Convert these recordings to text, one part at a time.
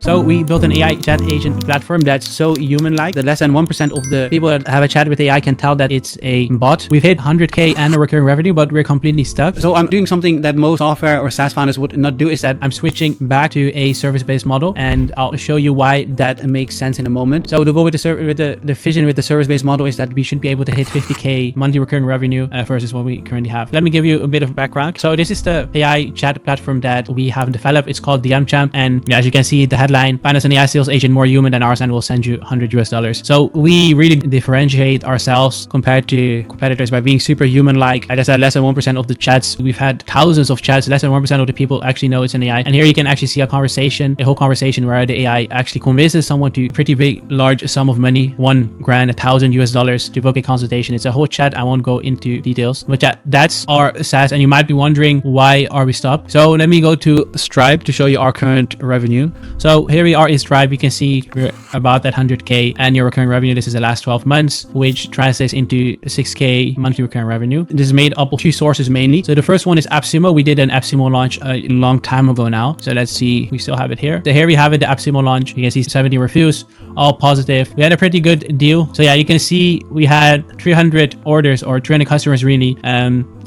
So we built an AI chat agent platform that's so human-like that less than 1% of the people that have a chat with AI can tell that it's a bot. We've hit 100K annual recurring revenue, but we're completely stuck. So I'm doing something that most software or SaaS founders would not do, is that I'm switching back to a service-based model, and I'll show you why that makes sense in a moment. So the goal with the vision with the service-based model is that we should be able to hit 50K monthly recurring revenue versus what we currently have. Let me give you a bit of background. So this is the AI chat platform that we have developed. It's called DMChamp, and as you can see, the headline: find us an AI sales agent more human than ours, and we'll send you $100. So we really differentiate ourselves compared to competitors by being super human-like. Like I said, less than 1% of the chats. We've had thousands of chats. Less than 1% of the people actually know it's an AI. And here you can actually see a whole conversation where the AI actually convinces someone to pretty big, large sum of money, $1,000, $1,000 to book a consultation. It's a whole chat. I won't go into details, but that's our SaaS. And you might be wondering, why are we stopped? So let me go to Stripe to show you our current revenue. So here we are in Stripe. You can see we're about that 100K annual recurring revenue. This is the last 12 months, which translates into 6K monthly recurring revenue. This is made up of two sources mainly. So the first one is AppSumo. We did an AppSumo launch a long time ago now. So let's see, we still have it here. So here we have it, the AppSumo launch. You can see 70 reviews, all positive. We had a pretty good deal. So yeah, you can see we had 300 orders, or 300 customers really.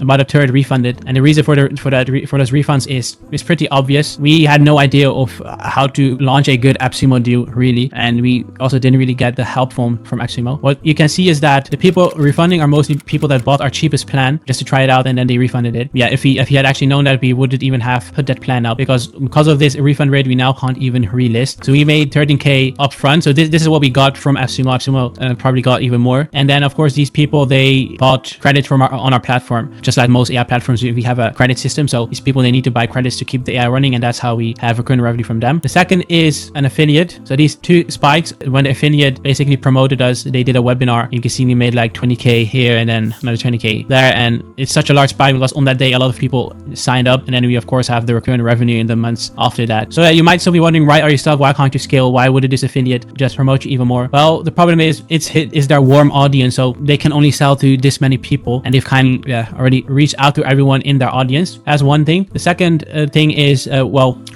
About a third refunded, and the reason for those refunds is pretty obvious. We had no idea of how to launch a good AppSumo deal really, and we also didn't really get the help from AppSumo. What you can see is that the people refunding are mostly people that bought our cheapest plan just to try it out, and then they refunded it. Yeah, if he had actually known that, we wouldn't even have put that plan up, because of this refund rate, we now can't even relist. So we made 13K upfront. So this is what we got from AppSumo. AppSumo probably got even more. And then of course these people, they bought credit from on our platform. Just like most AI platforms, we have a credit system. So these people, they need to buy credits to keep the AI running, and that's how we have recurring revenue from them. The second is an affiliate. So these two spikes, when the affiliate basically promoted us, they did a webinar. You can see we made like 20K here and then another 20K there. And it's such a large spike because on that day, a lot of people signed up. And then we of course have the recurring revenue in the months after that. So you might still be wondering, why are you stuck? Why can't you scale? Why would this affiliate just promote you even more? Well, the problem is is their warm audience. So they can only sell to this many people, and they've kind of already reached out to everyone in their audience. That's one thing. The second thing is,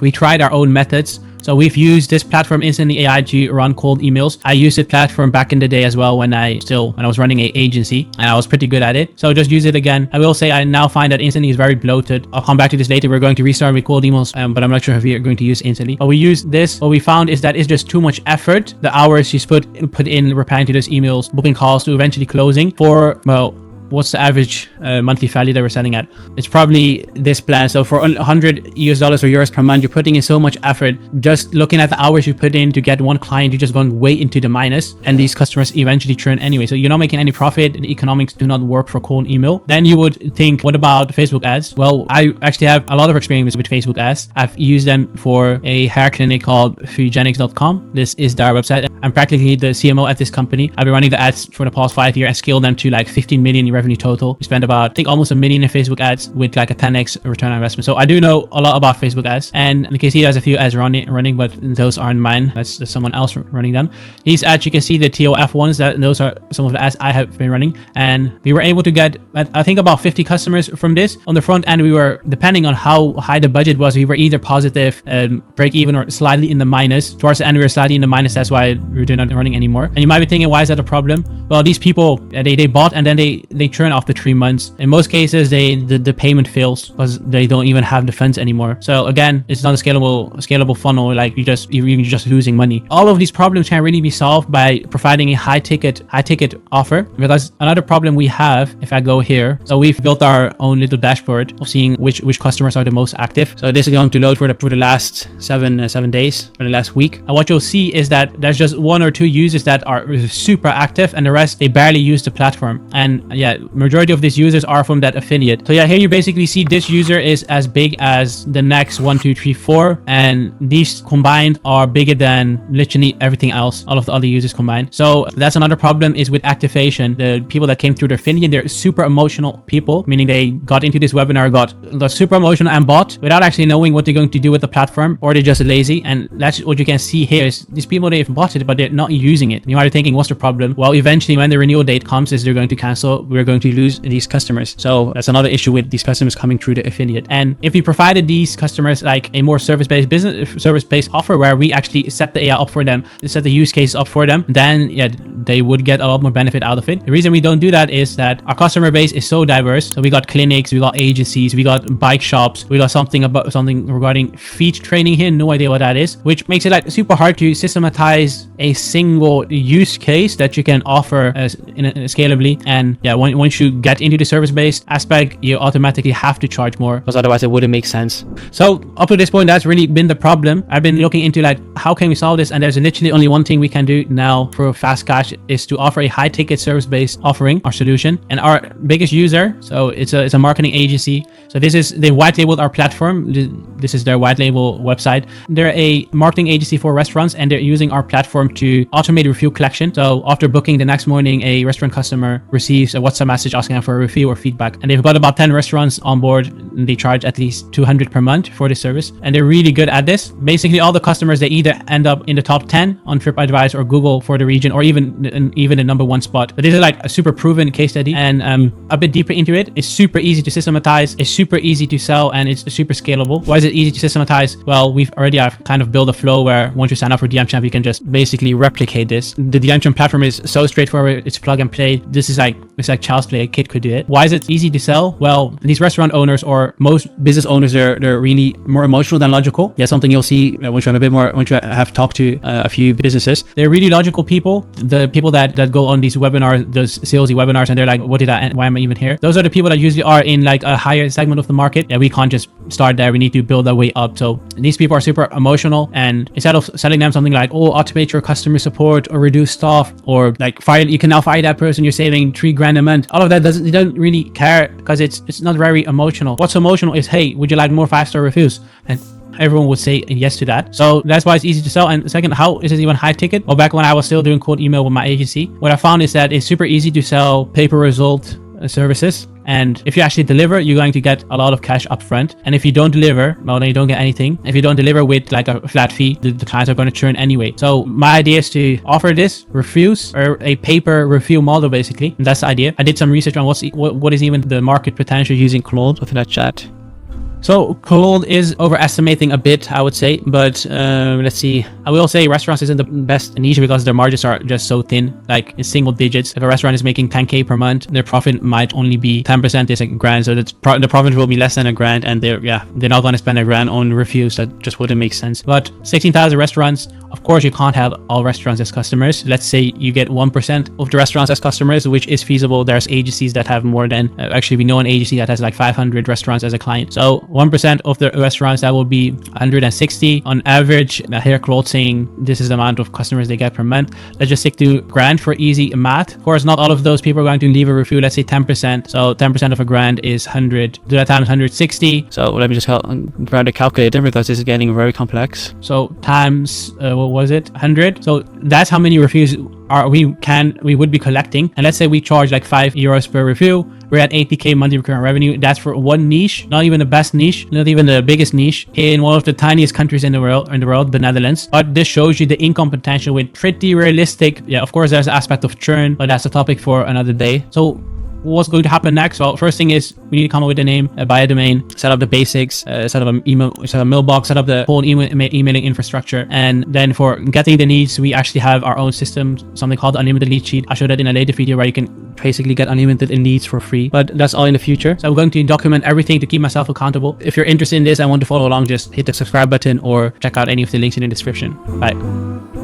we tried our own methods. So we've used this platform, Instantly AI, to run cold emails. I used this platform back in the day as well when I was running an agency, and I was pretty good at it. So just use it again. I will say I now find that Instantly is very bloated. I'll come back to this later. We're going to restart with cold emails, but I'm not sure if we are going to use Instantly. But we use this. What we found is that it's just too much effort. The hours you put in replying to those emails, booking calls, to eventually closing for, what's the average monthly value that we're selling at? It's probably this plan. So for $100 or euros per month, you're putting in so much effort. Just looking at the hours you put in to get one client, you're just going way into the minus, and these customers eventually churn anyway. So you're not making any profit. The economics do not work for cold email. Then you would think, what about Facebook ads? Well, I actually have a lot of experience with Facebook ads. I've used them for a hair clinic called Fugenics.com. This is their website. I'm practically the CMO at this company. I've been running the ads for the past 5 years and scaled them to like 15 million revenue total. We spent about, I think, almost $1 million in Facebook ads with like a 10x return on investment. So I do know a lot about Facebook ads, and you can see there's a few ads running, but those aren't mine. That's someone else running them. These ads, you can see the TOF ones, those are some of the ads I have been running, and we were able to get, I think, about 50 customers from this. On the front end, we were, depending on how high the budget was, we were either positive, break even, or slightly in the minus. Towards the end, we were slightly in the minus. That's why we're not running anymore. And you might be thinking, why is that a problem? Well, these people, they bought, and then they churn after 3 months. In most cases, the payment fails because they don't even have the funds anymore. So again, it's not a scalable funnel. Like you're just losing money. All of these problems can really be solved by providing a high ticket offer. Because another problem we have, if I go here, so we've built our own little dashboard of seeing which customers are the most active. So this is going to load for the last seven days, for the last week. And what you'll see is that there's just 1 or 2 users that are super active, and the rest, they barely use the platform. And yeah, majority of these users are from that affiliate. So yeah, here you basically see this user is as big as the next 1, 2, 3, 4, and these combined are bigger than literally everything else, all of the other users combined. So that's another problem, is with activation. The people that came through the affiliate, they're super emotional people, meaning they got into this webinar, got super emotional and bought without actually knowing what they're going to do with the platform, or they're just lazy. And that's what you can see here, is these people, they've bought it, but they're not using it. You might be thinking, what's the problem? Well, eventually when the renewal date comes, is they're going to cancel. We're we're going to lose these customers. So that's another issue with these customers coming through the affiliate. And if we provided these customers like a more service-based offer where we actually set the AI up for them, set the use case up for them, then yeah, they would get a lot more benefit out of it. The reason we don't do that is that our customer base is so diverse. So we got clinics, we got agencies, we got bike shops, we got something regarding feet training here, no idea what that is, which makes it like super hard to systematize a single use case that you can offer scalably. And yeah, once you get into the service-based aspect, you automatically have to charge more because otherwise it wouldn't make sense. So up to this point, that's really been the problem. I've been looking into like, how can we solve this? And there's literally only one thing we can do now for fast cash is to offer a high ticket service-based offering, our solution. And our biggest user, so it's a marketing agency. So they white labeled our platform. This is their white label website. They're a marketing agency for restaurants, and they're using our platform to automate review collection. So after booking, the next morning, a restaurant customer receives a WhatsApp message asking for a review or feedback. And they've got about 10 restaurants on board, and they charge at least $200 per month for this service. And they're really good at this. Basically, all the customers, they either end up in the top 10 on TripAdvisor or Google for the region, or even the number one spot. But this is like a super proven case study. And a bit deeper into it, it's super easy to systematize, it's super easy to sell, and it's super scalable. Why is it easy to systematize? Well, we've already kind of built a flow where once you sign up for DMChamp, you can just basically replicate this. The DMChamp platform is so straightforward, it's plug and play. This is like, it's like child's play, a kid could do it. Why is it easy to sell? Well, these restaurant owners or most business owners, they're really more emotional than logical. Yeah, something you'll see once you have talked to a few businesses. They're really logical people. The people that go on these webinars, those salesy webinars, and they're like, why am I even here? Those are the people that usually are in like a higher segment of the market. Yeah, we can't just start there. We need to build our way up. So these people are super emotional, and instead of selling them something like, oh, automate your customer support or reduce staff, or like you can now fire that person, you're saving $3,000 a month. All of that they don't really care because it's not very emotional. What's emotional is, hey, would you like more 5-star reviews? And everyone would say yes to that. So that's why it's easy to sell. And second, how is it even high ticket? Well, back when I was still doing cold email with my agency, what I found is that it's super easy to sell pay-per-result services. And if you actually deliver, you're going to get a lot of cash upfront. And if you don't deliver, well, then you don't get anything. If you don't deliver with like a flat fee, the clients are going to churn anyway. So my idea is to offer this reviews or a paper review model, basically. And that's the idea. I did some research on what is even the market potential using Claude within that chat. So Claude is overestimating a bit, I would say, but let's see. I will say restaurants isn't the best niche because their margins are just so thin, like it's single digits. If a restaurant is making 10K per month, their profit might only be 10%, is $1,000. So the profit will be less than $1,000, and they're not going to spend $1,000 on reviews. That just wouldn't make sense. But 16,000 restaurants, of course, you can't have all restaurants as customers. Let's say you get 1% of the restaurants as customers, which is feasible. There's agencies that have more than, actually we know an agency that has like 500 restaurants as a client. So 1% of the restaurants, that will be 160 on average. Here Claude saying this is the amount of customers they get per month. Let's just stick to $1,000 for easy math. Of course, not all of those people are going to leave a review. Let's say 10%. So 10% of $1,000 is 100. Do that times 160. So let me just grab the calculator because this is getting very complex. So times what was it? 100. So that's how many reviews we would be collecting. And let's say we charge like €5 per review. We're at 80K monthly recurring revenue. That's for one niche, not even the best niche, not even the biggest niche, in one of the tiniest countries in the world, the Netherlands. But this shows you the income potential with pretty realistic. Yeah, of course, there's an aspect of churn, but that's a topic for another day. So what's going to happen next? Well, first thing is we need to come up with a name, buy a domain, set up the basics, set up an email, set up a mailbox, set up the whole emailing infrastructure. And then for getting the leads, we actually have our own system, something called unlimited lead sheet. I'll show that in a later video where you can basically get unlimited leads for free, but that's all in the future. So I'm going to document everything to keep myself accountable. If you're interested in this and want to follow along, just hit the subscribe button or check out any of the links in the description. Bye.